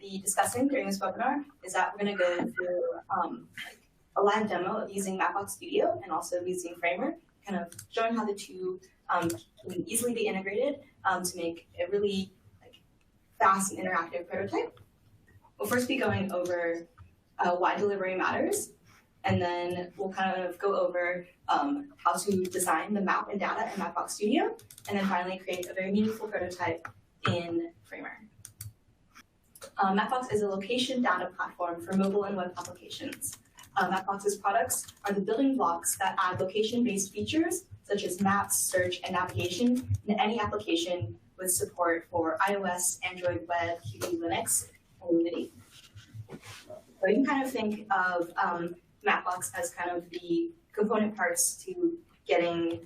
be discussing during this webinar is that we're going to go through a live demo of using Mapbox Studio and also using Framer, kind of showing how the two can easily be integrated to make a really fast and interactive prototype. We'll first be going over why delivery matters, and then we'll kind of go over how to design the map and data in Mapbox Studio, and then finally create a very meaningful prototype in Framer. Mapbox is a location data platform for mobile and web applications. Mapbox's products are the building blocks that add location-based features such as maps, search, and navigation in any application with support for iOS, Android Web, Qt, Linux, and Unity. So you can kind of think of Mapbox as kind of the component parts to getting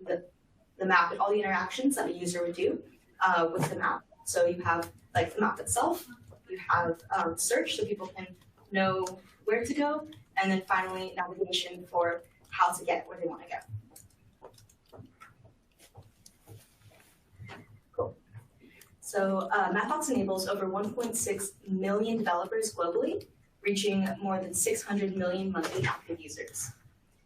the map and all the interactions that a user would do with the map. So you have like the map itself, you have search so people can know where to go, and then finally navigation for how to get where they want to go. Cool. So Mapbox enables over 1.6 million developers globally, reaching more than 600 million monthly active users.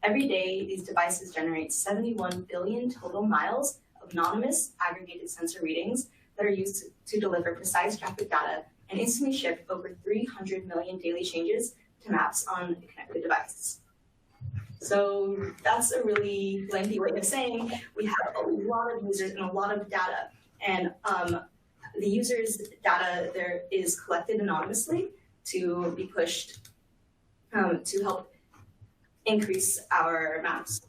Every day, these devices generate 71 billion total miles of anonymous aggregated sensor readings that are used to deliver precise traffic data and instantly ship over 300 million daily changes to maps on a connected device. So that's a really lengthy way of saying we have a lot of users and a lot of data. And the users' data there is collected anonymously to be pushed to help increase our maps.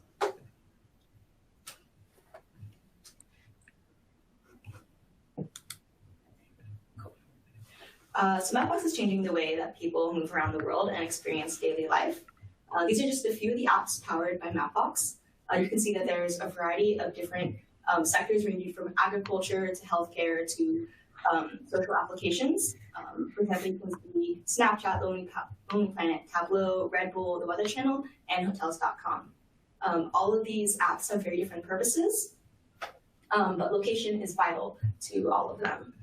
So Mapbox is changing the way that people move around the world and experience daily life. These are just a few of the apps powered by Mapbox. You can see that there's a variety of different sectors ranging from agriculture to healthcare to social applications. For example, you can see Snapchat, Lonely Planet, Tableau, Red Bull, the Weather Channel, and Hotels.com. All of these apps have very different purposes, but location is vital to all of them.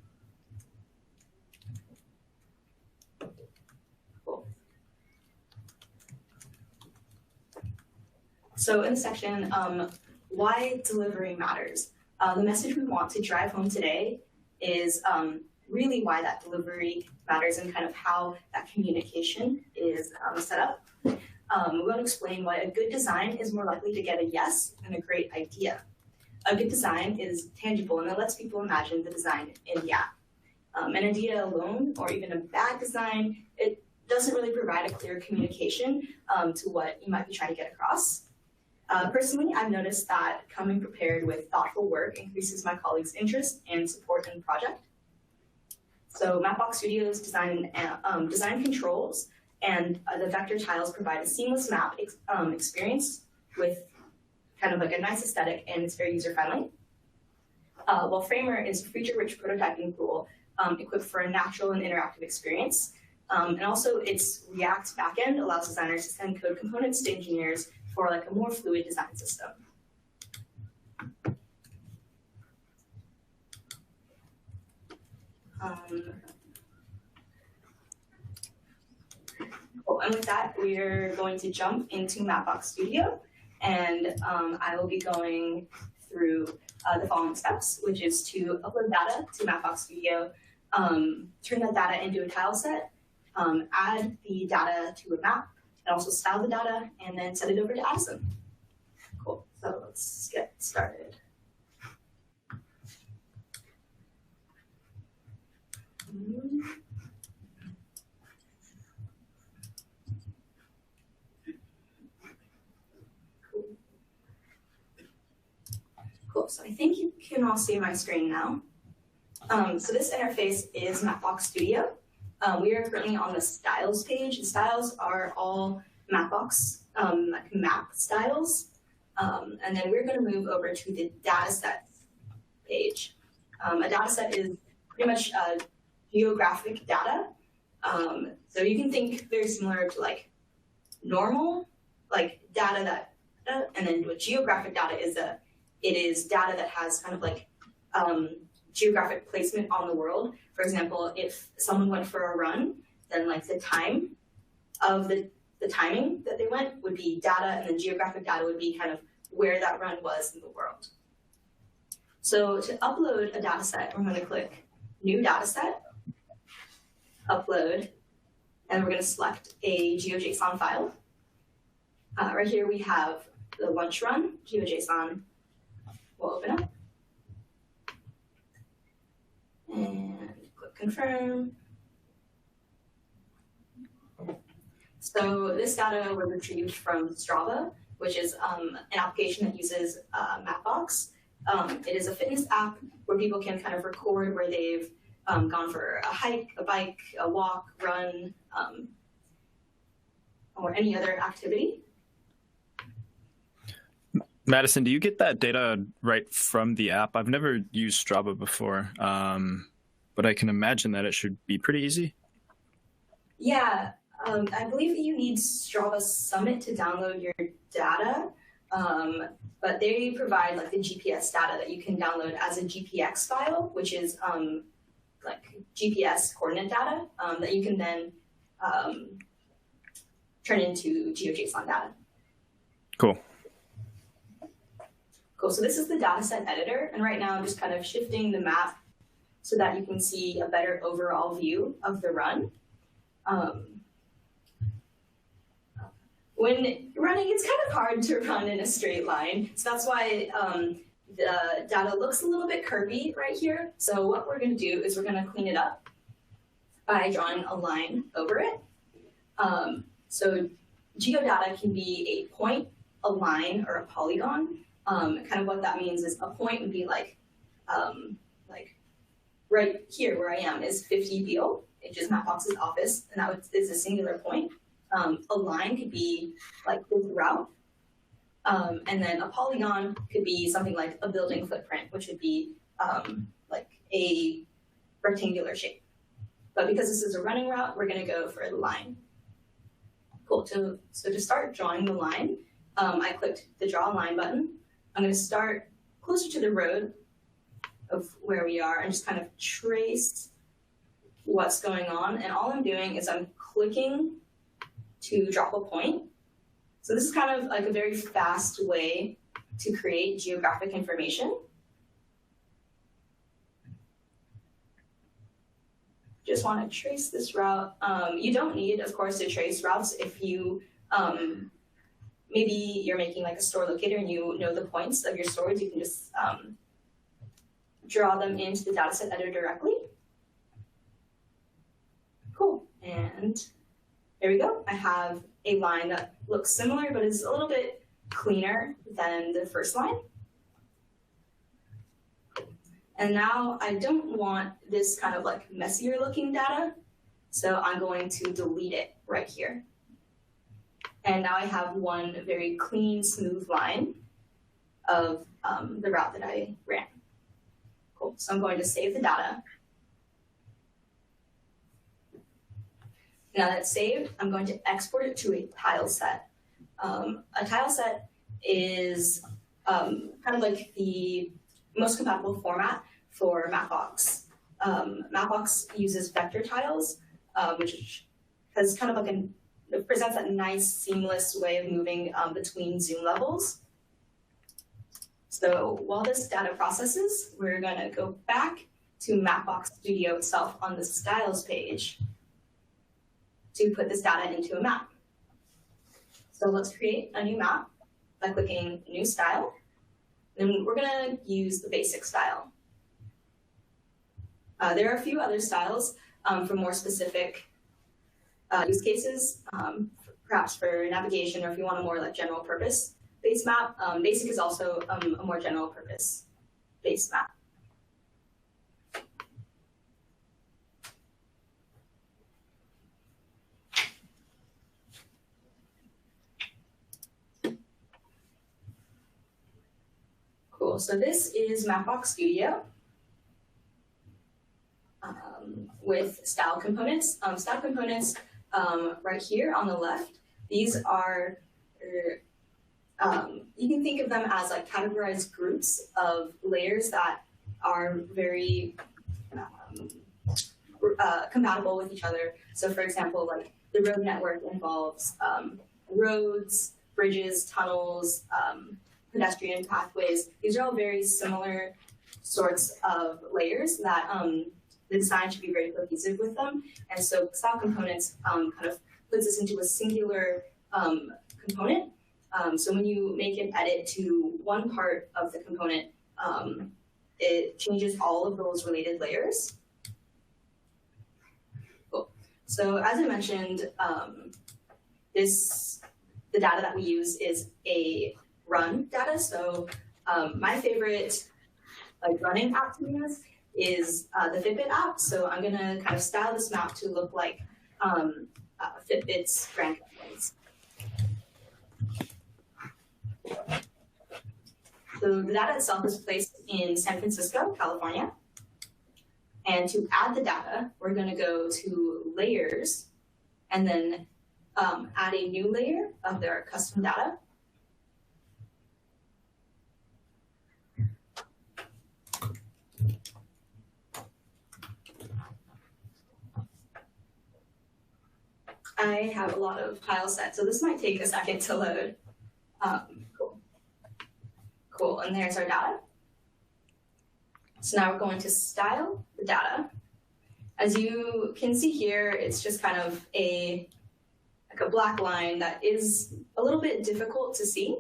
Cool. So in the section, why delivery matters, the message we want to drive home today is really why that delivery matters and kind of how that communication is set up. We want to explain why a good design is more likely to get a yes than a great idea. A good design is tangible and it lets people imagine the design in the app. An idea alone or even a bad design, it doesn't really provide a clear communication to what you might be trying to get across. Personally, I've noticed that coming prepared with thoughtful work increases my colleagues' interest and support in the project. So Mapbox Studio's design controls and the vector tiles provide a seamless map experience with kind of like a nice aesthetic, and it's very user-friendly. While Framer is a feature-rich prototyping tool equipped for a natural and interactive experience. And also its React backend allows designers to send code components to engineers for like a more fluid design system. Cool. And with that, we're going to jump into Mapbox Studio, and I will be going through the following steps, which is to upload data to Mapbox Studio, turn that data into a tile set, add the data to a map, and also style the data, and then send it over to Addison. Cool, so let's get started. Cool, so I think you can all see my screen now. So this interface is Mapbox Studio. We are currently on the styles page. The styles are all Mapbox map styles. And then we're going to move over to the datasets page. A dataset is pretty much geographic data. So you can think very similar to like normal, like data that, and then what geographic data is, it is data that has kind of like geographic placement on the world. For example, if someone went for a run, then like the time of the timing that they went would be data, and then geographic data would be kind of where that run was in the world. So to upload a data set, we're going to click New Dataset, Upload, and we're going to select a GeoJSON file. Right here we have the lunch run, GeoJSON will open up. And click Confirm. So this data was retrieved from Strava, which is an application that uses Mapbox. It is a fitness app where people can kind of record where they've gone for a hike, a bike, a walk, run, or any other activity. Madison, do you get that data right from the app? I've never used Strava before, but I can imagine that it should be pretty easy. Yeah, I believe that you need Strava Summit to download your data, but they provide like the GPS data that you can download as a GPX file, which is like GPS coordinate data that you can then turn into GeoJSON data. Cool. Cool, so this is the dataset editor, and right now I'm just kind of shifting the map so that you can see a better overall view of the run. When running, it's kind of hard to run in a straight line, so that's why the data looks a little bit curvy right here. So what we're going to do is we're going to clean it up by drawing a line over it. So geodata can be a point, a line, or a polygon. Kind of what that means is a point would be like right here where I am is 50 Beale, which is Mapbox's office, and that is a singular point. A line could be like this route, and then a polygon could be something like a building footprint, which would be like a rectangular shape. But because this is a running route, we're going to go for the line. Cool. So to start drawing the line, I clicked the Draw Line button. I'm going to start closer to the road of where we are and just kind of trace what's going on. And all I'm doing is I'm clicking to drop a point. So this is kind of like a very fast way to create geographic information. Just want to trace this route. You don't need, of course, to trace routes if you maybe you're making like a store locator and you know the points of your stores. You can just draw them into the dataset editor directly. Cool, and there we go. I have a line that looks similar, but is a little bit cleaner than the first line. And now I don't want this kind of like messier looking data, so I'm going to delete it right here. And now I have one very clean, smooth line of the route that I ran. Cool, so I'm going to save the data. Now that's saved, I'm going to export it to a tile set. A tile set is kind of like the most compatible format for Mapbox. Mapbox uses vector tiles, which has kind of like it presents that nice seamless way of moving between zoom levels. So while this data processes, we're going to go back to Mapbox Studio itself on the styles page to put this data into a map. So let's create a new map by clicking New Style. Then we're going to use the basic style. There are a few other styles for more specific use cases, perhaps for navigation, or if you want a more like general purpose based map. Basic is also a more general purpose based map. Cool, so this is Mapbox Studio with style components. Style components right here on the left, these are, you can think of them as like categorized groups of layers that are very compatible with each other. So for example, like the road network involves roads, bridges, tunnels, pedestrian pathways. These are all very similar sorts of layers that the design should be very cohesive with them. And so style components kind of puts us into a singular component. So when you make an edit to one part of the component, it changes all of those related layers. Cool. So as I mentioned, the data that we use is a run data. So my favorite running app to use is the Fitbit app. So I'm gonna kind of style this map to look like Fitbit's Grand Canyons. So the data itself is placed in San Francisco, California. And to add the data, we're going to go to layers and then add a new layer of their custom data. I have a lot of tile sets, so this might take a second to load. Cool, and there's our data. So now we're going to style the data. As you can see here, it's just kind of a black line that is a little bit difficult to see.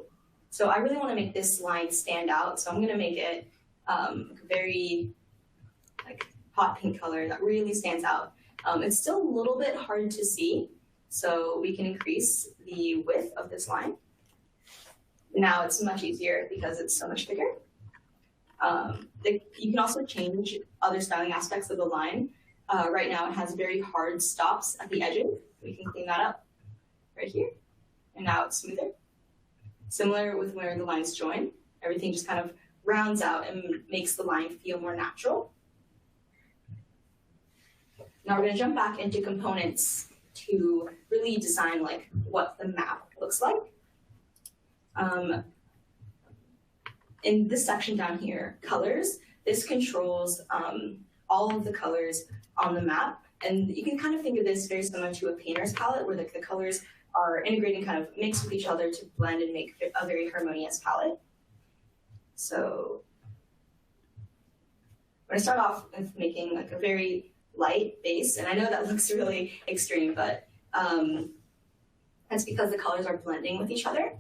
So I really want to make this line stand out. So I'm going to make it a very hot pink color that really stands out. It's still a little bit hard to see, so we can increase the width of this line. Now it's much easier because it's so much bigger. You can also change other styling aspects of the line. Right now it has very hard stops at the edges. We can clean that up right here. And now it's smoother. Similar with where the lines join. Everything just kind of rounds out and makes the line feel more natural. Now we're going to jump back into components to really design what the map looks like. In this section down here, colors, this controls all of the colors on the map. And you can kind of think of this very similar to a painter's palette, where the colors are integrating, kind of mixed with each other to blend and make a very harmonious palette. So I'm going to start off with making a very light base. And I know that looks really extreme, but that's because the colors are blending with each other.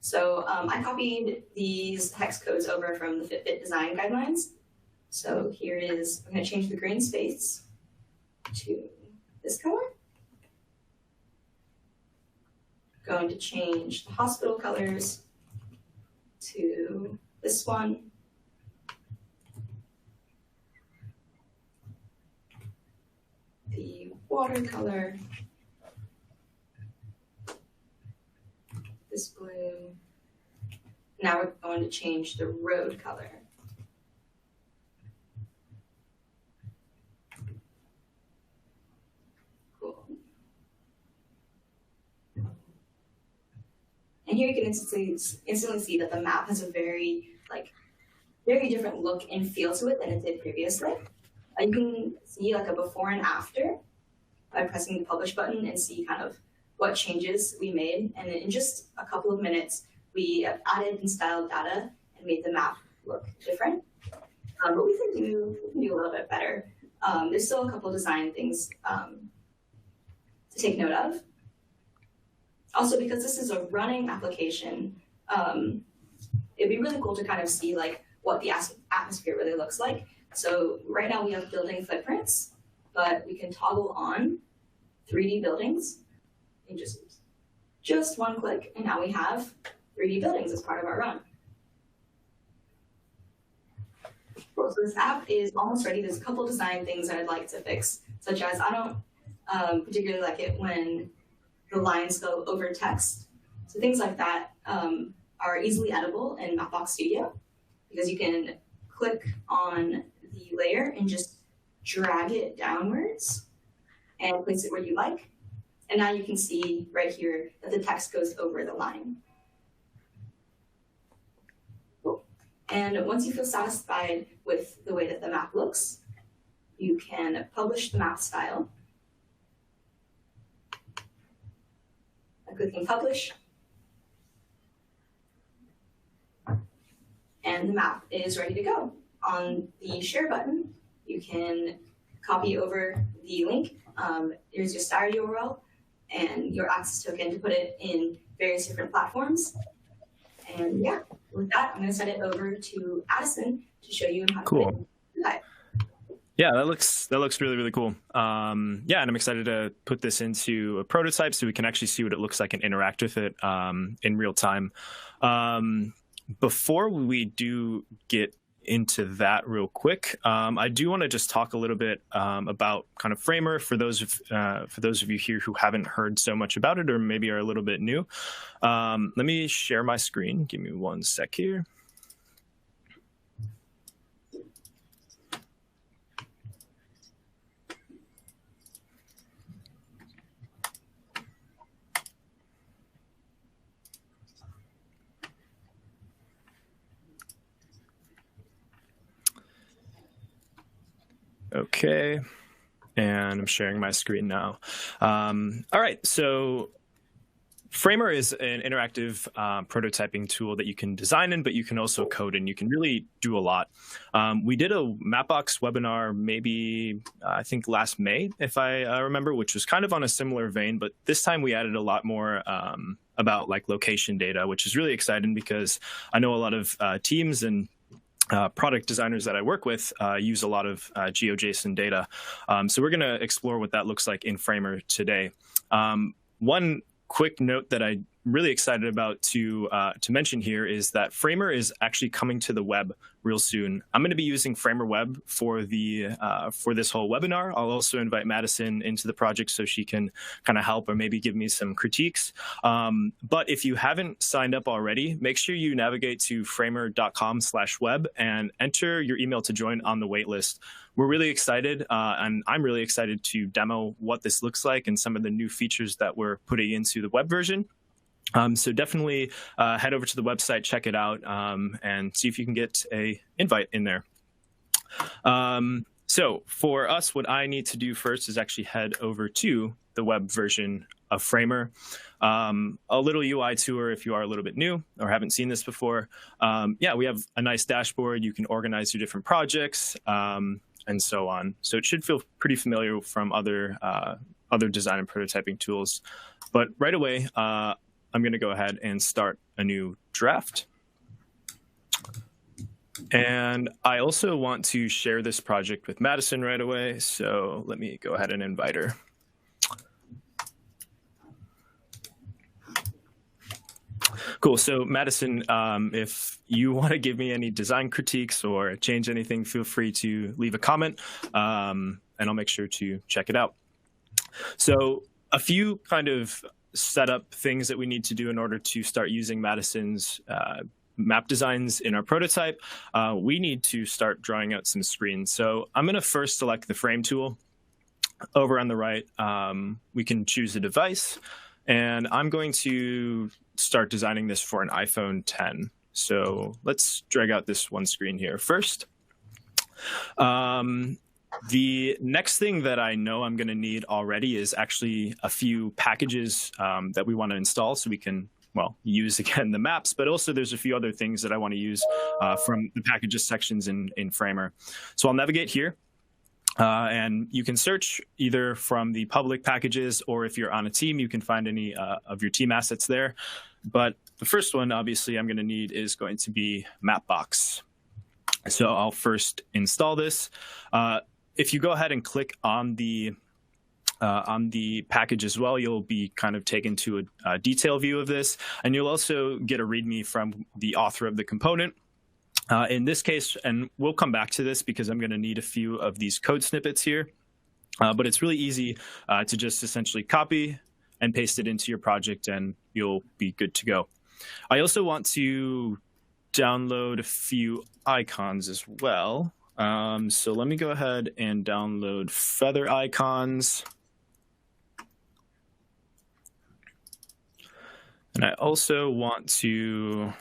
So I copied these hex codes over from the Fitbit design guidelines. So here is, I'm going to change the green space to this color. Going to change the hospital colors to this one. The watercolor, this blue. Now we're going to change the road color. Cool. And here you can instantly see that the map has a very different look and feel to it than it did previously. You can see a before and after by pressing the publish button and see kind of what changes we made. And in just a couple of minutes, we have added and styled data and made the map look different. But we can do a little bit better. There's still a couple of design things to take note of. Also, because this is a running application, it'd be really cool to kind of see what the atmosphere really looks like. So right now we have building footprints, but we can toggle on 3D buildings in just one click, and now we have 3D buildings as part of our run. Cool. So this app is almost ready. There's a couple design things that I'd like to fix, such as I don't particularly like it when the lines go over text. So things like that are easily editable in Mapbox Studio, because you can click on the layer and just drag it downwards and place it where you like. And now you can see right here that the text goes over the line. Cool. And once you feel satisfied with the way that the map looks, you can publish the map style by clicking publish. And the map is ready to go. On the share button, you can copy over the link. Here's your style URL and your access token to put it in various different platforms. And yeah, with that, I'm going to send it over to Addison to show you how to put it live. Yeah, that looks really, really cool. Yeah, and I'm excited to put this into a prototype so we can actually see what it looks like and interact with it in real time. Before we do get into that real quick, I do want to just talk a little bit about kind of Framer for those of you here who haven't heard so much about it or maybe are a little bit new. Let me share my screen. Give me one sec here. Okay, and I'm sharing my screen now. All right, so Framer is an interactive prototyping tool that you can design in, but you can also code in. You can really do a lot. We did a Mapbox webinar maybe, I think last May, if I remember, which was kind of on a similar vein, but this time we added a lot more about like location data, which is really exciting because I know a lot of teams and product designers that I work with use a lot of GeoJSON data. So we're going to explore what that looks like in Framer today. One quick note that I'm really excited about to mention here is that Framer is actually coming to the web real soon. I'm going to be using Framer Web for this whole webinar. I'll also invite Madison into the project so she can kind of help or maybe give me some critiques. But if you haven't signed up already, make sure you navigate to framer.com/web and enter your email to join on the waitlist. We're really excited, and I'm really excited to demo what this looks like and some of the new features that we're putting into the web version. So definitely head over to the website, check it out, and see if you can get an invite in there. So for us, what I need to do first is actually head over to the web version of Framer. A little UI tour if you are a little bit new or haven't seen this before. Yeah, we have a nice dashboard. You can organize your different projects and so on. So it should feel pretty familiar from other design and prototyping tools. But right away, I'm going to go ahead and start a new draft. And I also want to share this project with Madison right away. So let me go ahead and invite her. Cool. So Madison, if you want to give me any design critiques or change anything, feel free to leave a comment and I'll make sure to check it out. So a few kind of setup things that we need to do in order to start using Madison's map designs in our prototype. We need to start drawing out some screens. So I'm going to first select the frame tool. Over on the right, we can choose a device, and I'm going to start designing this for an iPhone 10. So let's drag out this one screen here first. The next thing that I know I'm going to need already is actually a few packages that we want to install so we can, well, use again the maps, but also there's a few other things that I want to use from the packages sections in Framer. So I'll navigate here and you can search either from the public packages or if you're on a team, you can find any of your team assets there. But the first one, obviously, I'm going to need is going to be Mapbox. So I'll first install this. If you go ahead and click on the package as well, you'll be kind of taken to a detail view of this, and you'll also get a README from the author of the component. In this case, and we'll come back to this because I'm going to need a few of these code snippets here, but it's really easy to just essentially copy and paste it into your project, and you'll be good to go. I also want to download a few icons as well. So let me go ahead and download feather icons. And I also want to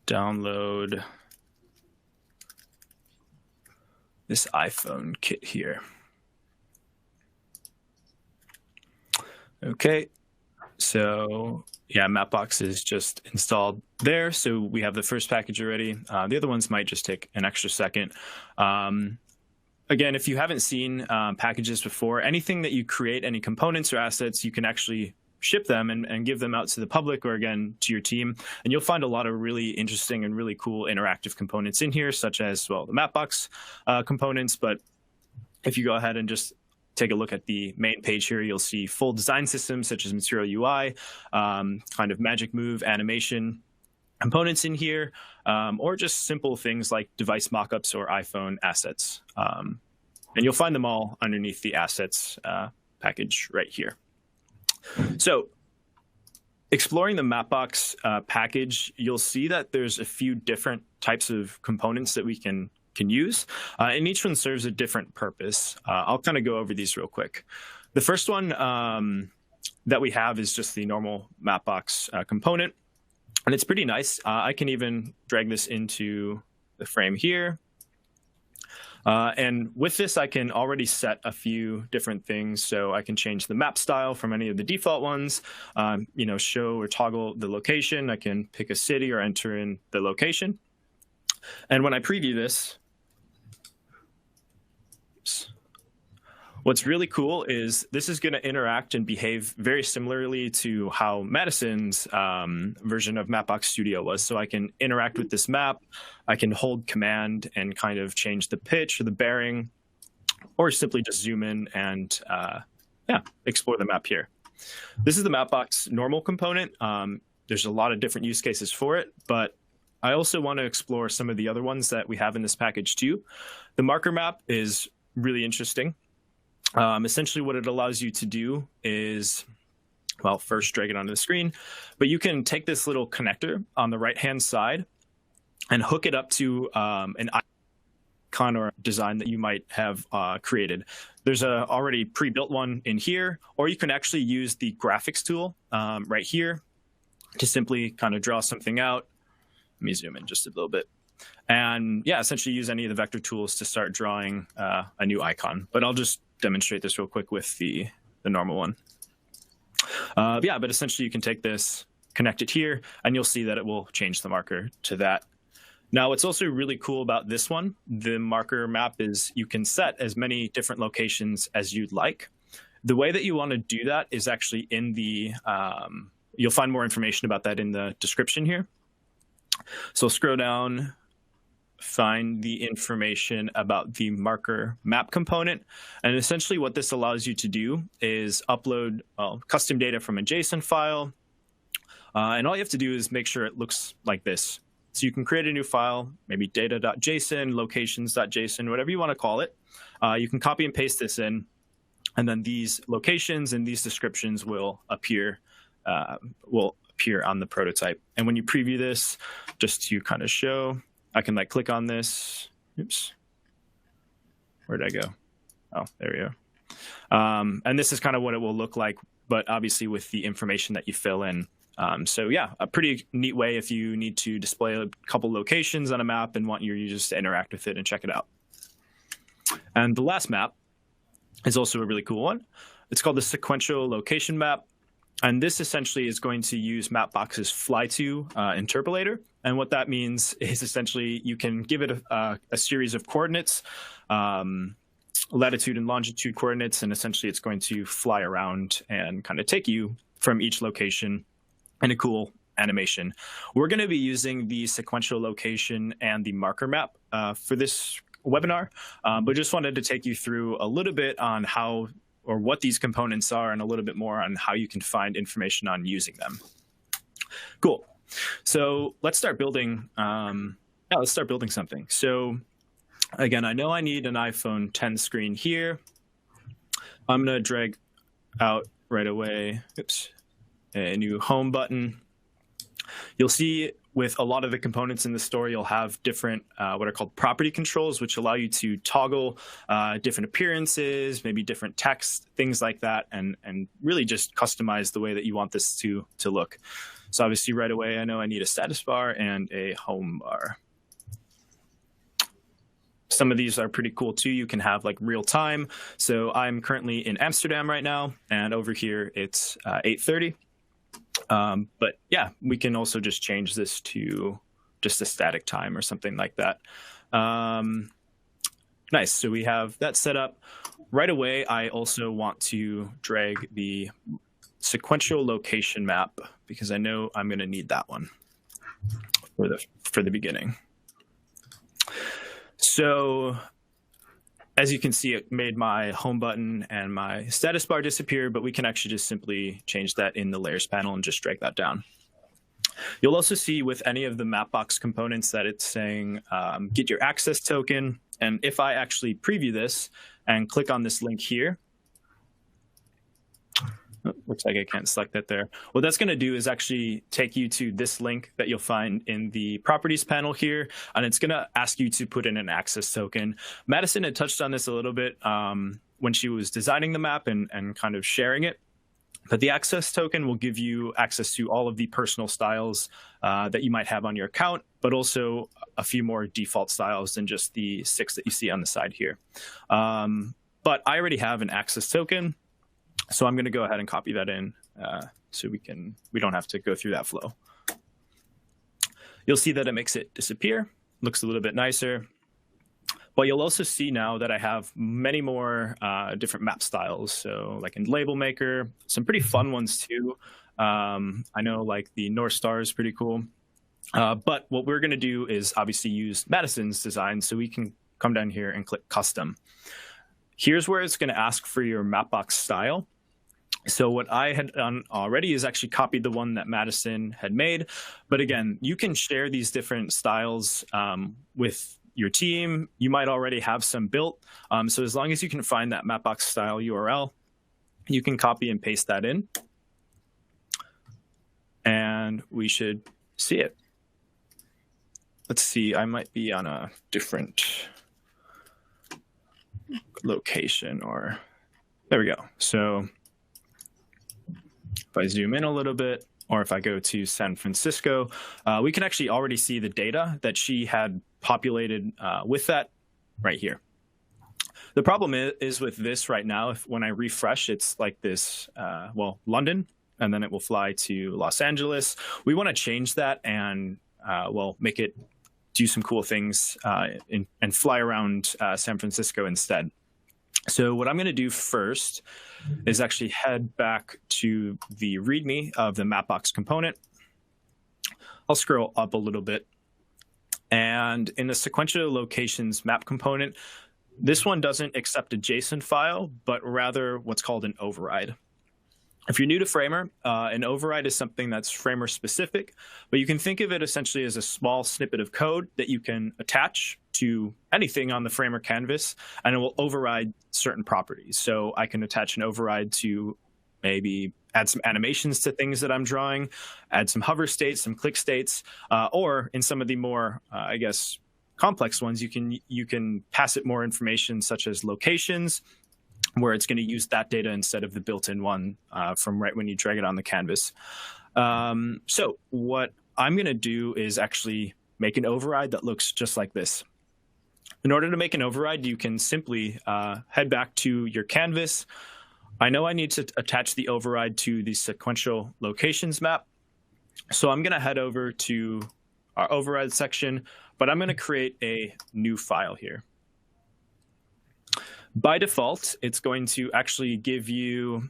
download this iPhone kit here. Okay, so yeah, Mapbox is just installed there. So we have the first package already. The other ones might just take an extra second. Again, if you haven't seen packages before, anything that you create, any components or assets, you can actually ship them and give them out to the public or, again, to your team. And you'll find a lot of really interesting and really cool interactive components in here, such as, well, the Mapbox components. But if you go ahead and just take a look at the main page here, you'll see full design systems such as Material UI, kind of magic move, animation components in here, or just simple things like device mockups or iPhone assets. And you'll find them all underneath the assets package right here. So exploring the Mapbox package, you'll see that there's a few different types of components that we can use, and each one serves a different purpose. I'll kind of go over these real quick. The first one that we have is just the normal Mapbox component, and it's pretty nice. I can even drag this into the frame here. And with this, I can already set a few different things. So I can change the map style from any of the default ones, show or toggle the location. I can pick a city or enter in the location. And when I preview this, what's really cool is this is going to interact and behave very similarly to how Madison's version of Mapbox Studio was. So I can interact with this map. I can hold command and kind of change the pitch or the bearing, or simply just zoom in and explore the map here. This is the Mapbox normal component. There's a lot of different use cases for it, but I also want to explore some of the other ones that we have in this package too. The marker map is really interesting. Essentially what it allows you to do is, well, first drag it onto the screen, but you can take this little connector on the right-hand side and hook it up to an icon or design that you might have created. There's a already pre-built one in here, or you can actually use the graphics tool right here to simply kind of draw something out. Let me zoom in just a little bit. And yeah, essentially use any of the vector tools to start drawing a new icon. But I'll just demonstrate this real quick with the normal one. But essentially you can take this, connect it here, and you'll see that it will change the marker to that. Now, what's also really cool about this one, the marker map, is you can set as many different locations as you'd like. The way that you want to do that is actually in the, you'll find more information about that in the description here. So scroll down, find the information about the marker map component. And essentially what this allows you to do is upload custom data from a JSON file. And all you have to do is make sure it looks like this. So you can create a new file, maybe data.json, locations.json, whatever you want to call it. You can copy and paste this in, and then these locations and these descriptions will appear on the prototype. And when you preview this, just to kind of show, I can click on this. Oops. Where'd I go? Oh, there we go. And this is kind of what it will look like, but obviously with the information that you fill in. So yeah, a pretty neat way if you need to display a couple locations on a map and want your users to interact with it and check it out. And the last map is also a really cool one. It's called the sequential location map. And this essentially is going to use Mapbox's fly-to interpolator. And what that means is essentially you can give it a series of coordinates, latitude and longitude coordinates, and essentially it's going to fly around and kind of take you from each location in a cool animation. We're going to be using the sequential location and the marker map for this webinar, but just wanted to take you through a little bit on how or what these components are and a little bit more on how you can find information on using them. Cool. So let's start building. Let's start building something. So again, I know I need an iPhone 10 screen here. I'm going to drag out right away. Oops. A new home button. You'll see with a lot of the components in the store, you'll have different what are called property controls, which allow you to toggle different appearances, maybe different text, things like that, and really just customize the way that you want this to look. So obviously right away, I know I need a status bar and a home bar. some of these are pretty cool too. You can have like real time. So I'm currently in Amsterdam right now, and over here it's 8:30. But yeah, we can also just change this to just a static time or something like that. Nice. So we have that set up. Right away, I also want to drag the sequential location map because I know I'm going to need that one for the beginning. So as you can see, it made my home button and my status bar disappear, but we can actually just simply change that in the layers panel and just drag that down. You'll also see with any of the Mapbox components that it's saying, get your access token. And if I actually preview this and click on this link here, oh, looks like I can't select that there. What that's going to do is actually take you to this link that you'll find in the properties panel here, and it's going to ask you to put in an access token. Madison had touched on this a little bit when she was designing the map and kind of sharing it. But the access token will give you access to all of the personal styles that you might have on your account, but also a few more default styles than just the 6 that you see on the side here. But I already have an access token, so I'm going to go ahead and copy that in so we don't have to go through that flow. You'll see that it makes it disappear, looks a little bit nicer. But you'll also see now that I have many more different map styles. So like in Label Maker, some pretty fun ones too. I know like the North Star is pretty cool. But what we're going to do is obviously use Madison's design. So we can come down here and click Custom. Here's where it's going to ask for your Mapbox style. So what I had done already is actually copied the one that Madison had made. But again, you can share these different styles with your team. You might already have some built. So as long as you can find that Mapbox style URL, you can copy and paste that in. And we should see it. Let's see, I might be on a different location or there we go. So if I zoom in a little bit, or if I go to San Francisco, we can actually already see the data that she had populated with that right here. The problem is with this right now, when I refresh, it's like this, well, London, and then it will fly to Los Angeles. We want to change that and, well, make it do some cool things and fly around San Francisco instead. So what I'm going to do first is actually head back to the README of the Mapbox component. I'll scroll up a little bit. And in the sequential locations map component, this one doesn't accept a JSON file, but rather what's called an override. If you're new to Framer, an override is something that's Framer specific, but you can think of it essentially as a small snippet of code that you can attach to anything on the Framer canvas, and it will override certain properties. So I can attach an override to maybe add some animations to things that I'm drawing, add some hover states, some click states, or in some of the more, I guess, complex ones, you can pass it more information such as locations, where it's going to use that data instead of the built-in one from right when you drag it on the canvas. So what I'm going to do is actually make an override that looks just like this. In order to make an override, you can simply head back to your canvas. I know I need to attach the override to the sequential locations map. So I'm going to head over to our override section, but I'm going to create a new file here. By default, it's going to actually give you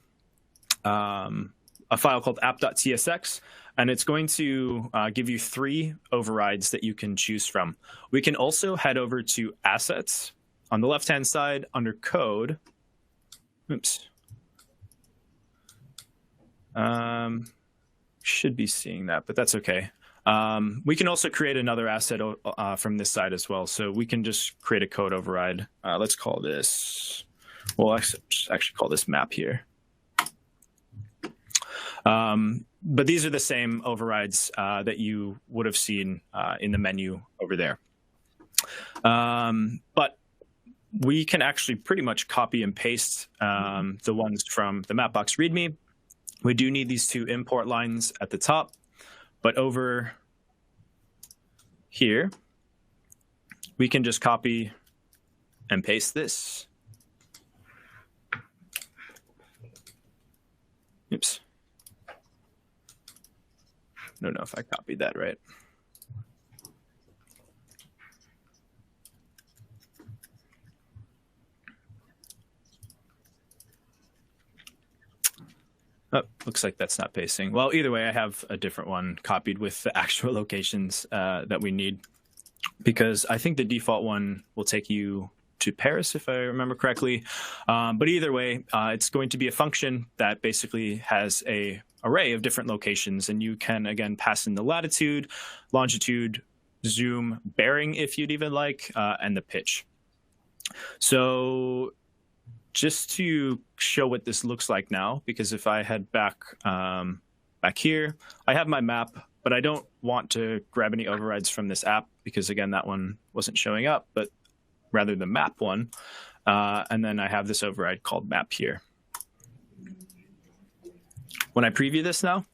a file called app.tsx, and it's going to give you 3 overrides that you can choose from. We can also head over to Assets on the left-hand side under Code. Oops. Should be seeing that, but that's okay. We can also create another asset from this side as well. So we can just create a code override. Let's call this, well, actually call this map here. But these are the same overrides that you would have seen in the menu over there. But we can actually pretty much copy and paste the ones from the Mapbox README. We do need these 2 import lines at the top. But over here, we can just copy and paste this. Oops. I don't know if I copied that right. Oh, looks like that's not pasting. Well, either way, I have a different one copied with the actual locations that we need, because I think the default one will take you to Paris, if I remember correctly. But either way, it's going to be a function that basically has a array of different locations, and you can, again, pass in the latitude, longitude, zoom, bearing, if you'd even like, and the pitch. So just to show what this looks like now, because if I head back here, I have my map, but I don't want to grab any overrides from this app because, again, that one wasn't showing up, but rather the map one. And then I have this override called map here. When I preview this now,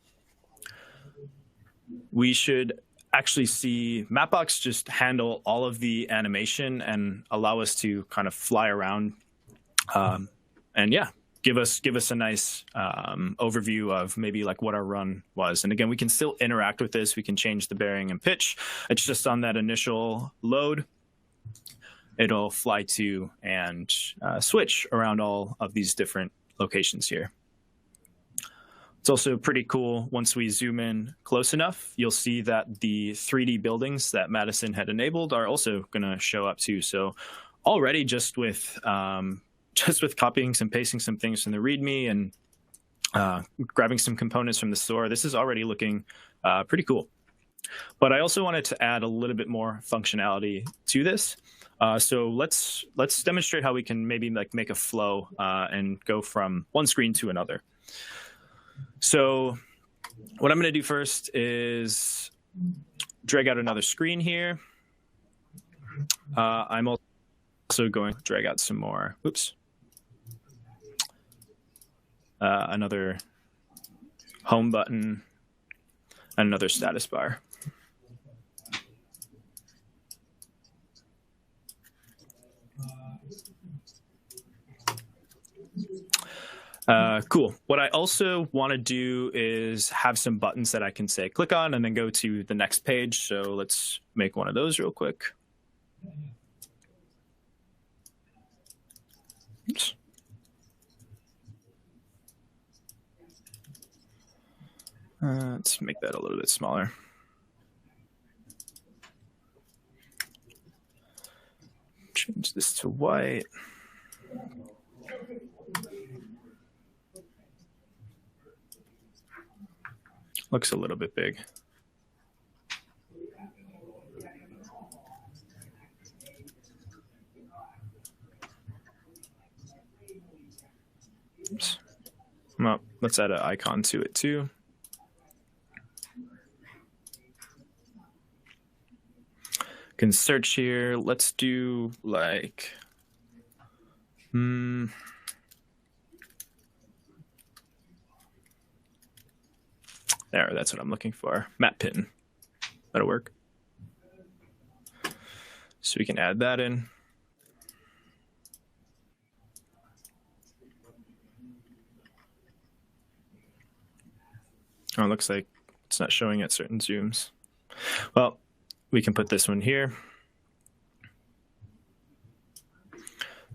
we should actually see Mapbox just handle all of the animation and allow us to kind of fly around. And yeah, give us a nice overview of maybe like what our run was. And again, we can still interact with this. We can change the bearing and pitch. It's just on that initial load, it'll fly to and switch around all of these different locations here. It's also pretty cool. Once we zoom in close enough, you'll see that the 3D buildings that Madison had enabled are also going to show up too. So already just with copying and pasting some things from the README and grabbing some components from the store, this is already looking pretty cool. But I also wanted to add a little bit more functionality to this. So let's demonstrate how we can maybe like make a flow and go from one screen to another. So what I'm going to do first is drag out another screen here. I'm also going to drag out some more. Oops. Another home button, and another status bar. Cool. What I also want to do is have some buttons that I can say click on and then go to the next page. So let's make one of those real quick. Oops. Let's make that a little bit smaller. Change this to white. Looks a little bit big. Oops. Well, let's add an icon to it too. Can search here. Let's do like, there, that's what I'm looking for. Map pin. That'll work. So we can add that in. Oh, it looks like it's not showing at certain zooms. Well, we can put this one here.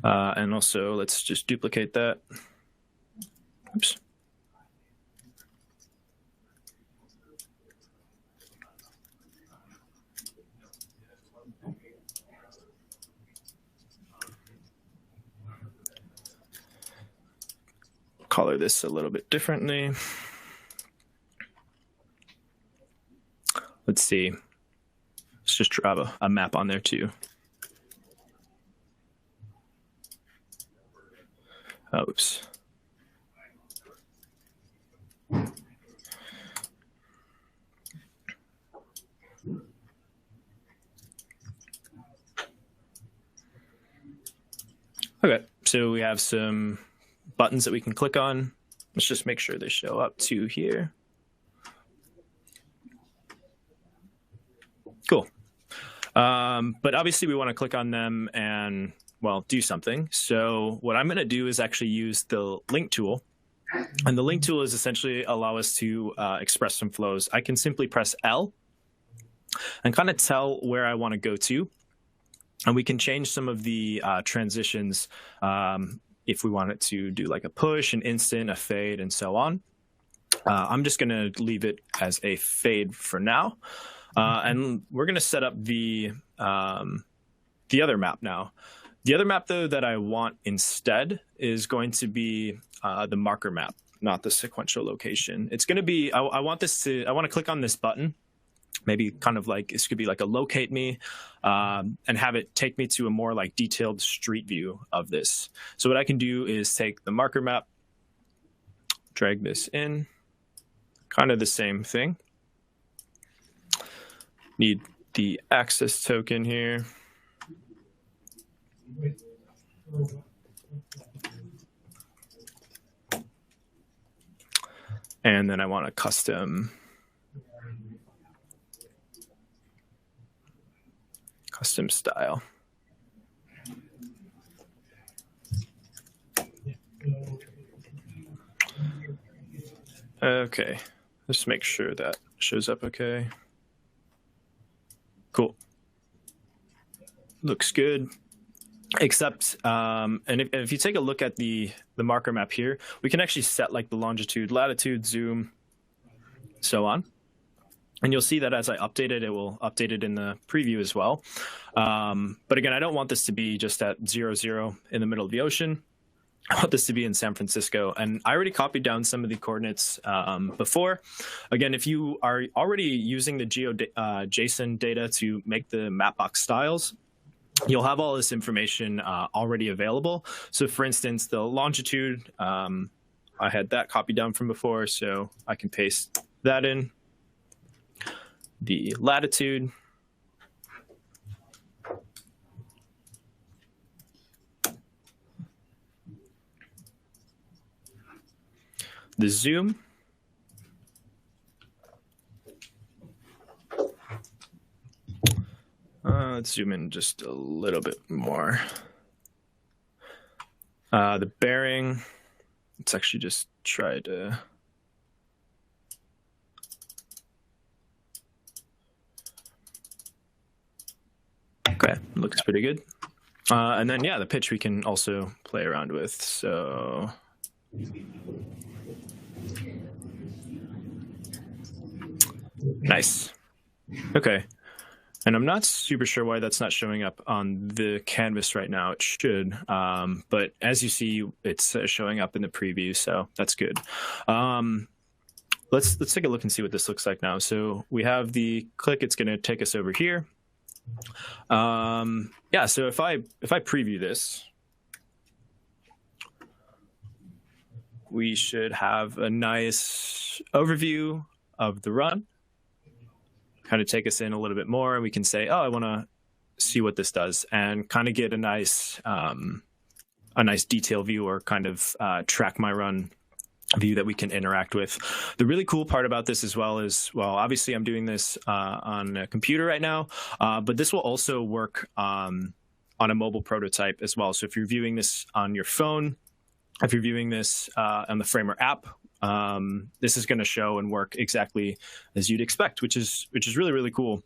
And also, let's just duplicate that. Oops. Color this a little bit differently. Let's see. Let's just drop a map on there too. Oops. Okay, so we have some buttons that we can click on. Let's just make sure they show up to here. Cool. But obviously we want to click on them and well, do something. So what I'm going to do is actually use the link tool. And the link tool is essentially allow us to express some flows. I can simply press L and kind of tell where I want to go to. And we can change some of the transitions if we want it to do like a push, an instant, a fade, and so on. I'm just going to leave it as a fade for now. And we're going to set up the other map now. The other map, though, that I want instead is going to be the marker map, not the sequential location. It's going to be, I want to click on this button, maybe kind of like, this could be like a locate me, and have it take me to a more like detailed street view of this. So what I can do is take the marker map, drag this in, kind of the same thing. Need the access token here. And then I want a custom style. Okay, let's make sure that shows up okay. Cool. Looks good. Except, and if you take a look at the marker map here, we can actually set like the longitude, latitude, zoom, so on. And you'll see that as I update it, it will update it in the preview as well. But again, I don't want this to be just at 0, 0 in the middle of the ocean. I want this to be in San Francisco. And I already copied down some of the coordinates before. Again, if you are already using the JSON data to make the Mapbox styles, you'll have all this information already available. So for instance, the longitude, I had that copied down from before, so I can paste that in. The latitude. The zoom. Let's zoom in just a little bit more. The bearing, let's actually just try to... Okay, looks pretty good. And then, yeah, the pitch we can also play around with. So... Nice. Okay. And I'm not super sure why that's not showing up on the canvas right now. It should, but as you see, it's showing up in the preview, so that's good. Let's take a look and see what this looks like now. So we have the click. It's going to take us over here. Yeah. So if I preview this, we should have a nice overview of the run. Kind of take us in a little bit more, and we can say, oh, I want to see what this does, and kind of get a nice detail view, or kind of track my run view that we can interact with. The really cool part about this as well is, well, obviously I'm doing this on a computer right now, but this will also work on a mobile prototype as well. So if you're viewing this on your phone, if you're viewing this on the Framer app, this is going to show and work exactly as you'd expect, which is really, really cool.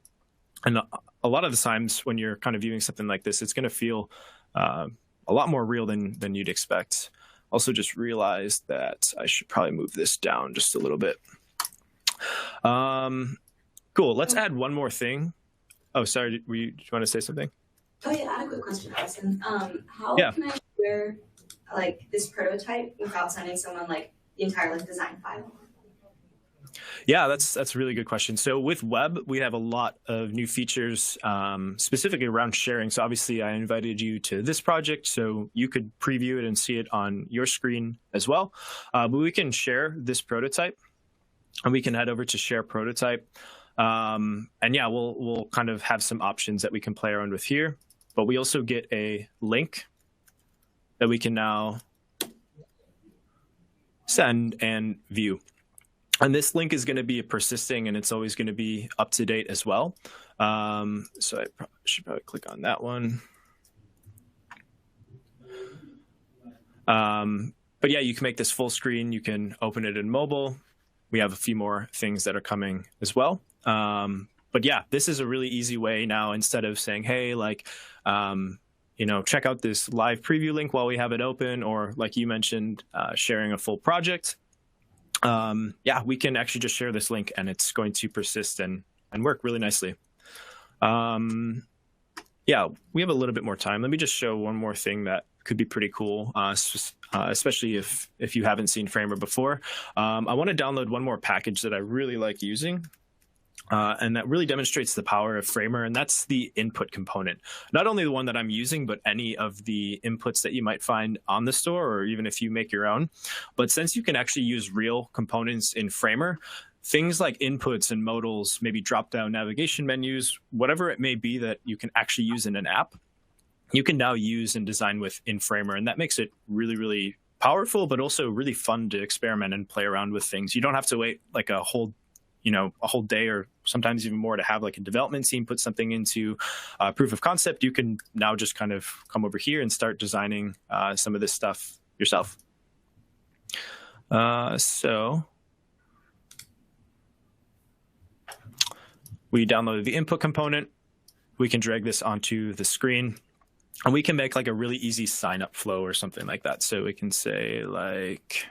And a lot of the times when you're kind of viewing something like this, it's going to feel a lot more real than you'd expect. Also just realized that I should probably move this down just a little bit. Cool. Let's add one more thing. Oh, sorry. Do you want to say something? Oh yeah, I had a quick question, Allison. How can I share like this prototype without sending someone like the entire like design file? Yeah, that's a really good question. So with web, we have a lot of new features specifically around sharing. So obviously I invited you to this project so you could preview it and see it on your screen as well. But we can share this prototype, and we can head over to share prototype. And yeah, we'll kind of have some options that we can play around with here. But we also get a link that we can now send and view. And this link is going to be persisting, and it's always going to be up to date as well. So I should probably click on that one. But yeah, you can make this full screen. You can open it in mobile. We have a few more things that are coming as well. But yeah, this is a really easy way now, instead of saying, hey, like, check out this live preview link while we have it open, or like you mentioned, sharing a full project. Yeah, we can actually just share this link and it's going to persist and work really nicely. Yeah, we have a little bit more time. Let me just show one more thing that could be pretty cool, especially if you haven't seen Framer before. I want to download one more package that I really like using. And that really demonstrates the power of Framer, and that's the input component. Not only the one that I'm using, but any of the inputs that you might find on the store, or even if you make your own. But since you can actually use real components in Framer, things like inputs and modals, maybe drop-down navigation menus, whatever it may be that you can actually use in an app, you can now use and design with in Framer, and that makes it really, really powerful, but also really fun to experiment and play around with things. You don't have to wait like a whole day or sometimes even more to have like a development team put something into proof of concept. You can now just kind of come over here and start designing some of this stuff yourself. So we downloaded the input component. We can drag this onto the screen, and we can make like a really easy sign up flow or something like that. So we can say like,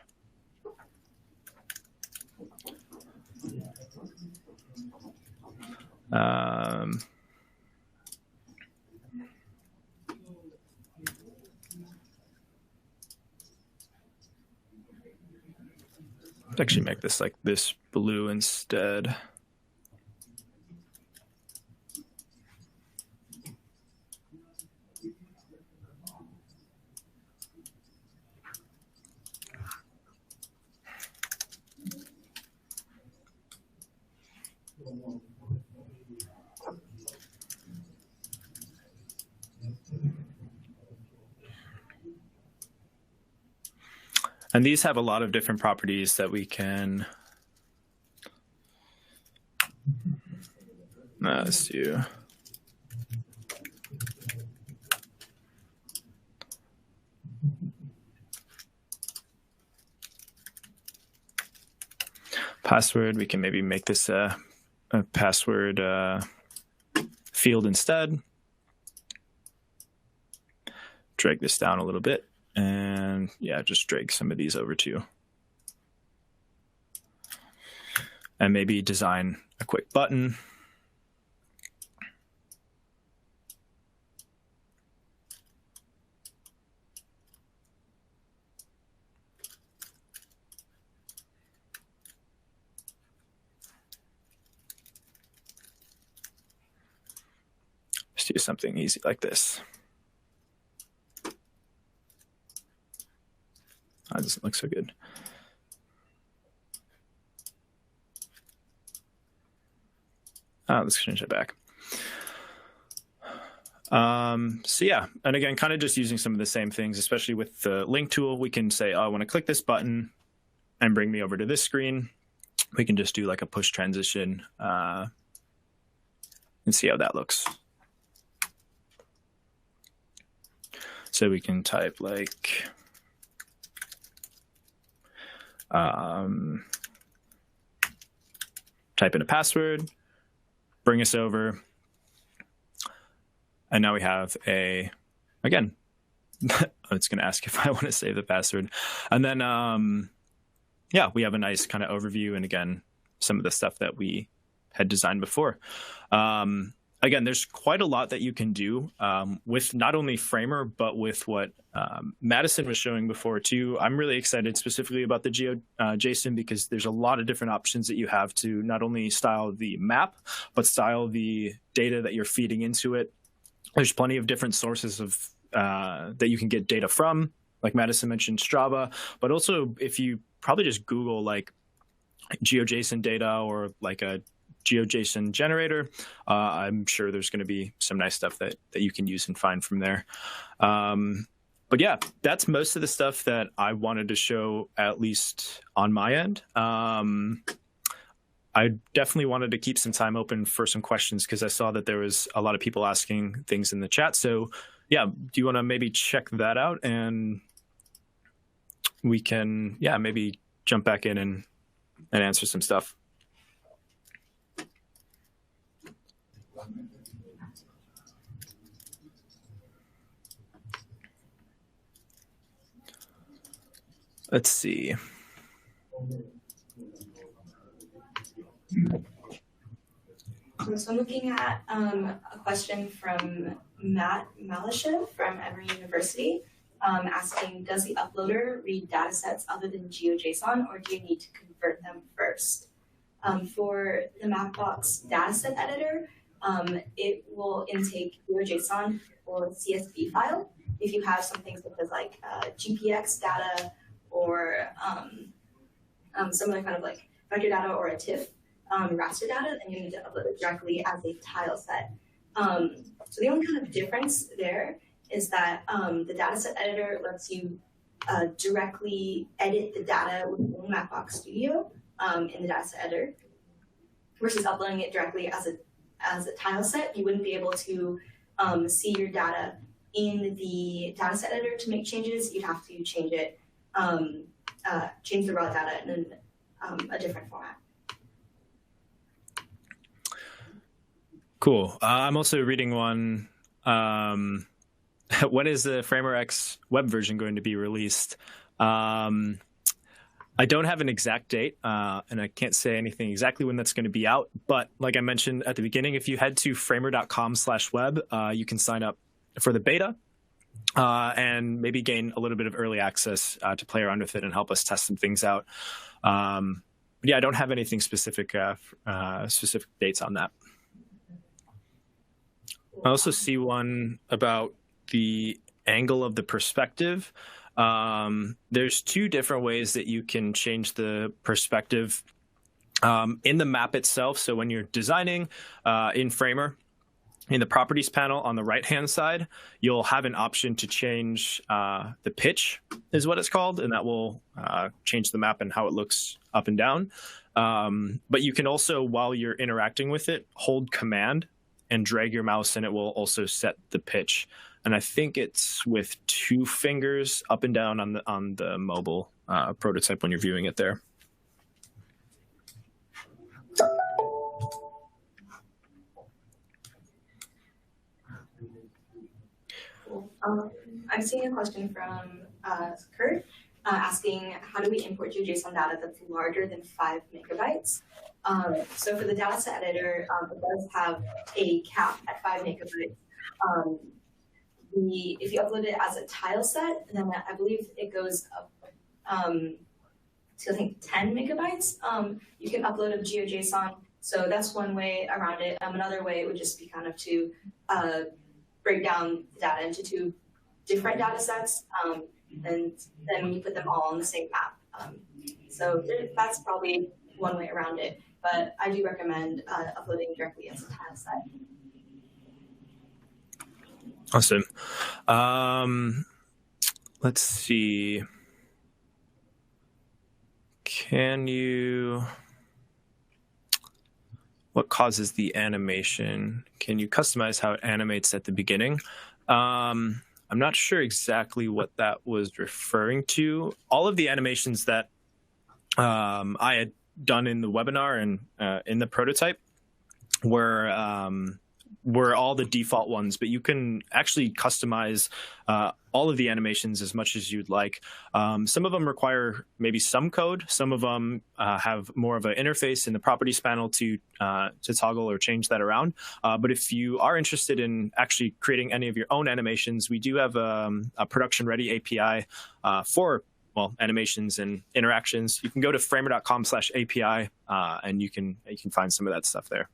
let's actually make this like this blue instead. And these have a lot of different properties that we can, let's do. Password, we can maybe make this a password field instead. Drag this down a little bit. And yeah, just drag some of these over too. And maybe design a quick button. Just do something easy like this. That doesn't look so good. Let's change it back. So yeah, and again, kind of just using some of the same things, especially with the link tool. We can say, oh, I want to click this button and bring me over to this screen. We can just do like a push transition and see how that looks. So we can type like, type in a password, bring us over, and now we have again, it's going to ask if I want to save the password. And then, yeah, we have a nice kind of overview, and again, some of the stuff that we had designed before. Again, there's quite a lot that you can do with not only Framer, but with what Madison was showing before too. I'm really excited specifically about the GeoJSON because there's a lot of different options that you have to not only style the map, but style the data that you're feeding into it. There's plenty of different sources of that you can get data from, like Madison mentioned Strava, but also if you probably just Google like GeoJSON data or like a GeoJSON generator, I'm sure there's going to be some nice stuff that you can use and find from there. But yeah, that's most of the stuff that I wanted to show, at least on my end. I definitely wanted to keep some time open for some questions because I saw that there was a lot of people asking things in the chat. So yeah, do you want to maybe check that out and we can, maybe jump back in and answer some stuff. Let's see. So I'm looking at a question from Matt Malashev from Emory University, asking, does the uploader read datasets other than GeoJSON, or do you need to convert them first? For the Mapbox dataset editor, it will intake GeoJSON or CSV file. If you have something such as like GPX data or some other kind of like vector data or a TIFF raster data, then you need to upload it directly as a tile set. So the only kind of difference there is that the dataset editor lets you directly edit the data within Mapbox Studio in the dataset editor, versus uploading it directly as a tile set. You wouldn't be able to see your data in the dataset editor to make changes. You'd have to change it, change the raw data in a different format. Cool. I'm also reading one. When is the Framer X web version going to be released? I don't have an exact date, and I can't say anything exactly when that's going to be out. But like I mentioned at the beginning, if you head to framer.com/web, you can sign up for the beta and maybe gain a little bit of early access to play around with it and help us test some things out. Yeah, I don't have anything specific dates on that. I also see one about the angle of the perspective. There's two different ways that you can change the perspective in the map itself. So when you're designing in Framer, in the properties panel on the right-hand side, you'll have an option to change the pitch, is what it's called, and that will change the map and how it looks up and down. But you can also, while you're interacting with it, hold Command and drag your mouse, and it will also set the pitch. And I think it's with 2 fingers up and down on the mobile prototype when you're viewing it there. Cool. I'm seeing a question from Kurt asking, how do we import GeoJSON data that's larger than 5 megabytes? So for the dataset editor, it does have a cap at 5 megabytes. If you upload it as a tile set, then I believe it goes up to, I think, 10 megabytes. You can upload a GeoJSON, so that's one way around it. Another way would just be kind of to break down the data into 2 different data sets, and then when you put them all on the same map. So that's probably one way around it, but I do recommend uploading directly as a tile set. Awesome. Let's see. What causes the animation? Can you customize how it animates at the beginning? I'm not sure exactly what that was referring to. All of the animations that I had done in the webinar and in the prototype were all the default ones, but you can actually customize all of the animations as much as you'd like. Some of them require maybe some code. Some of them have more of an interface in the properties panel to toggle or change that around. But if you are interested in actually creating any of your own animations, we do have a production-ready API for animations and interactions. You can go to framer.com/API and you can find some of that stuff there.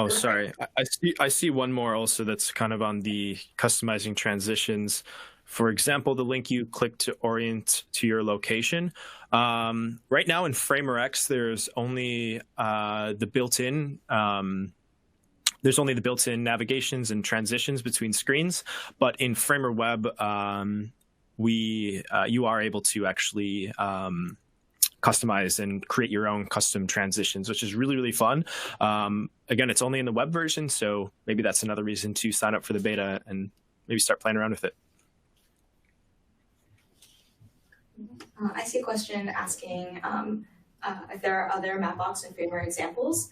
Sorry. I see one more also that's kind of on the customizing transitions. For example, the link you click to orient to your location. Right now in Framer X, there's only the built-in navigations and transitions between screens. But in Framer Web, you are able to actually customize and create your own custom transitions, which is really, really fun. Again, it's only in the web version, so maybe that's another reason to sign up for the beta and maybe start playing around with it. I see a question asking if there are other Mapbox and Framer examples.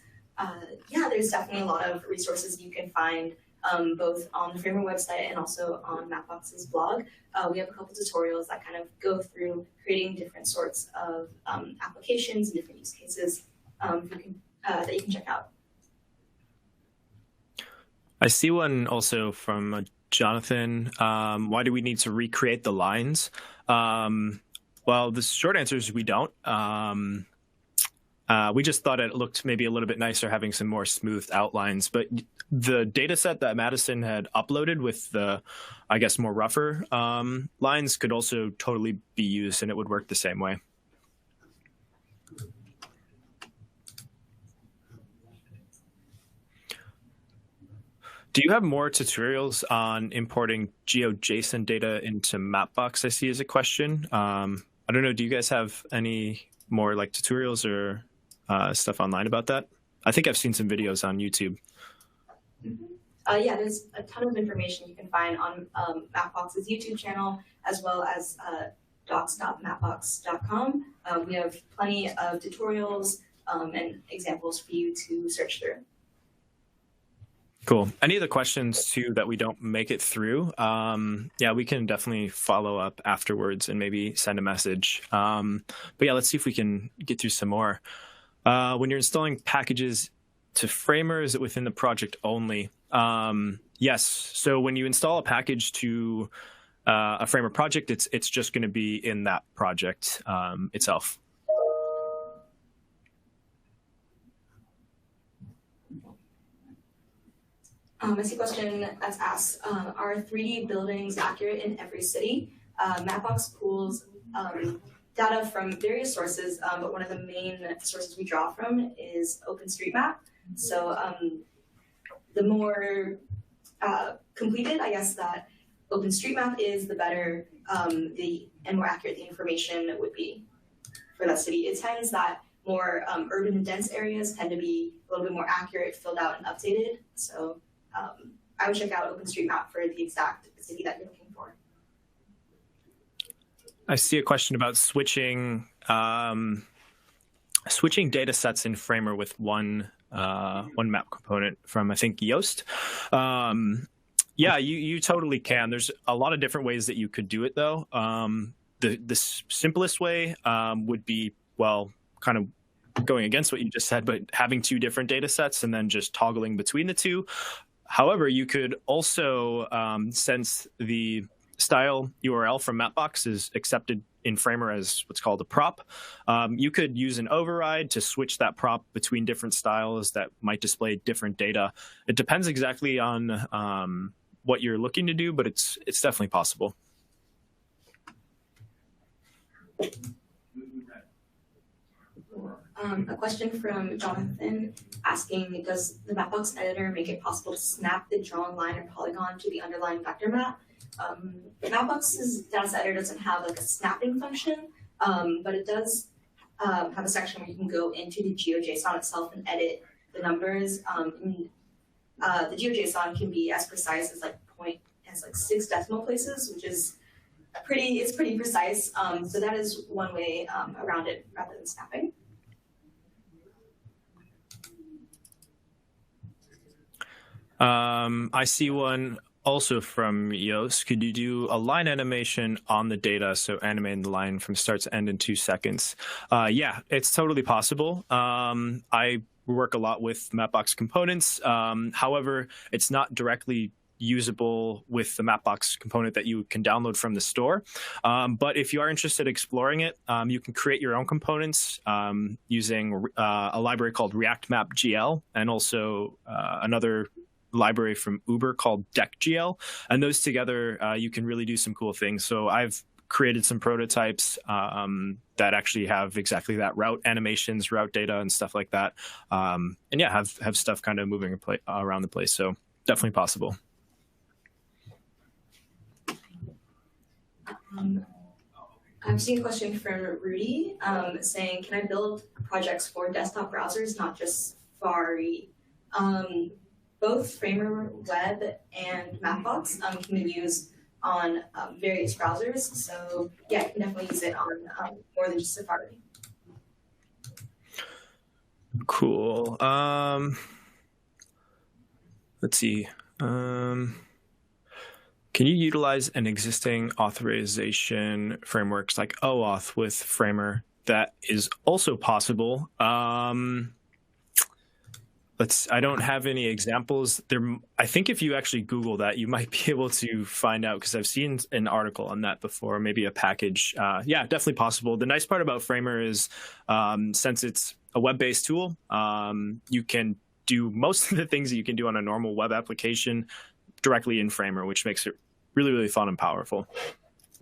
Yeah, there's definitely a lot of resources you can find both on the Framer website and also on Mapbox's blog. We have a couple tutorials that kind of go through creating different sorts of applications and different use cases that you can check out. I see one also from Jonathan. Why do we need to recreate the lines? Well, the short answer is we don't. We just thought it looked maybe a little bit nicer having some more smoothed outlines. But the data set that Madison had uploaded with the, I guess, more rougher lines could also totally be used, and it would work the same way. Do you have more tutorials on importing GeoJSON data into Mapbox? I see as a question. I don't know. Do you guys have any more like tutorials or stuff online about that? I think I've seen some videos on YouTube. Yeah, there's a ton of information you can find on Mapbox's YouTube channel, as well as docs.mapbox.com. We have plenty of tutorials and examples for you to search through. Cool. Any other questions too that we don't make it through? Yeah, we can definitely follow up afterwards and maybe send a message. But yeah, let's see if we can get through some more. When you're installing packages to Framer, is it within the project only? Yes. So when you install a package to a Framer project, it's just going to be in that project itself. I see a question that's asked, are 3D buildings accurate in every city? Mapbox pulls data from various sources, but one of the main sources we draw from is OpenStreetMap. So the more completed, I guess, that OpenStreetMap is, the better and more accurate the information would be for that city. It tends that more urban and dense areas tend to be a little bit more accurate, filled out, and updated. So I would check out OpenStreetMap for the exact city that you're looking for. I see a question about switching data sets in Framer with one map component from, I think, Yoast. Yeah, you totally can. There's a lot of different ways that you could do it, though. The simplest way would be, well, kind of going against what you just said, but having two different data sets and then just toggling between the two. However, you could also, since the style URL from Mapbox is accepted in Framer as what's called a prop, you could use an override to switch that prop between different styles that might display different data. It depends exactly on what you're looking to do, but it's definitely possible. A question from Jonathan asking, does the Mapbox editor make it possible to snap the drawn line or polygon to the underlying vector map? Mapbox's data editor doesn't have like a snapping function, but it does have a section where you can go into the GeoJSON itself and edit the numbers. The GeoJSON can be as precise as like 6 decimal places, which is pretty precise. So that is one way around it rather than snapping. I see one also from Yoast. Could you do a line animation on the data, so animating the line from start to end in 2 seconds? Yeah, it's totally possible. I work a lot with Mapbox components. However, it's not directly usable with the Mapbox component that you can download from the store. But if you are interested in exploring it, you can create your own components using a library called React Map GL, and also another library from Uber called DeckGL. And those together, you can really do some cool things. So I've created some prototypes that actually have exactly that, route animations, route data, and stuff like that. And yeah, have stuff kind of moving around the place. So definitely possible. I I'm seeing a question from Rudy saying, can I build projects for desktop browsers, not just Safari? Both Framer Web and Mapbox can be used on various browsers. So yeah, you can definitely use it on more than just Safari. Cool. Let's see. Can you utilize an existing authorization frameworks like OAuth with Framer? That is also possible. I don't have any examples there. I think if you actually Google that, you might be able to find out, because I've seen an article on that before, maybe a package. Yeah, definitely possible. The nice part about Framer is since it's a web-based tool, you can do most of the things that you can do on a normal web application directly in Framer, which makes it really, really fun and powerful.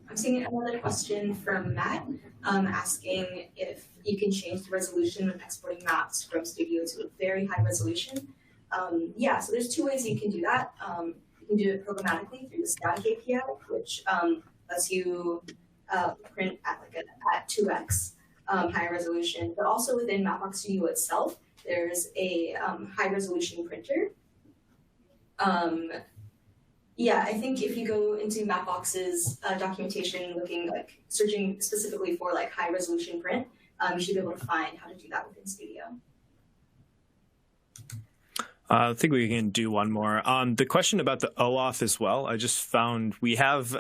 I'm seeing another question from Matt asking if you can change the resolution when exporting maps from Studio to a very high resolution. Yeah, so there's two ways you can do that. You can do it programmatically through the static API, which lets you print at 2x high resolution. But also within Mapbox Studio itself, there's a high resolution printer. Yeah, I think if you go into Mapbox's documentation, searching specifically for high resolution print, you should be able to find how to do that within Studio. I think we can do one more. The question about the OAuth as well, I just found we have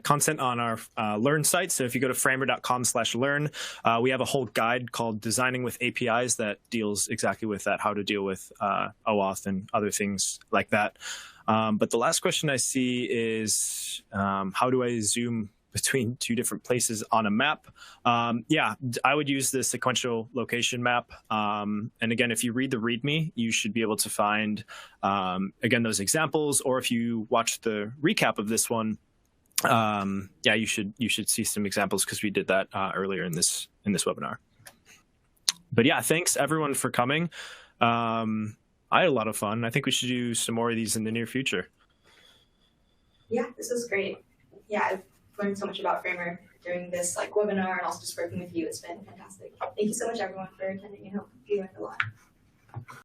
content on our Learn site. So if you go to framer.com/learn, we have a whole guide called Designing with APIs that deals exactly with that, how to deal with OAuth and other things like that. But the last question I see is, how do I zoom between two different places on a map? Yeah, I would use the sequential location map. And again, if you read the README, you should be able to find, again, those examples. Or if you watch the recap of this one, yeah, you should see some examples, because we did that earlier in this webinar. But yeah, thanks everyone for coming. I had a lot of fun. I think we should do some more of these in the near future. Yeah, this was great. Yeah, I've learned so much about Framer during this webinar, and also just working with you. It's been fantastic. Thank you so much, everyone, for attending. I hope you learned a lot.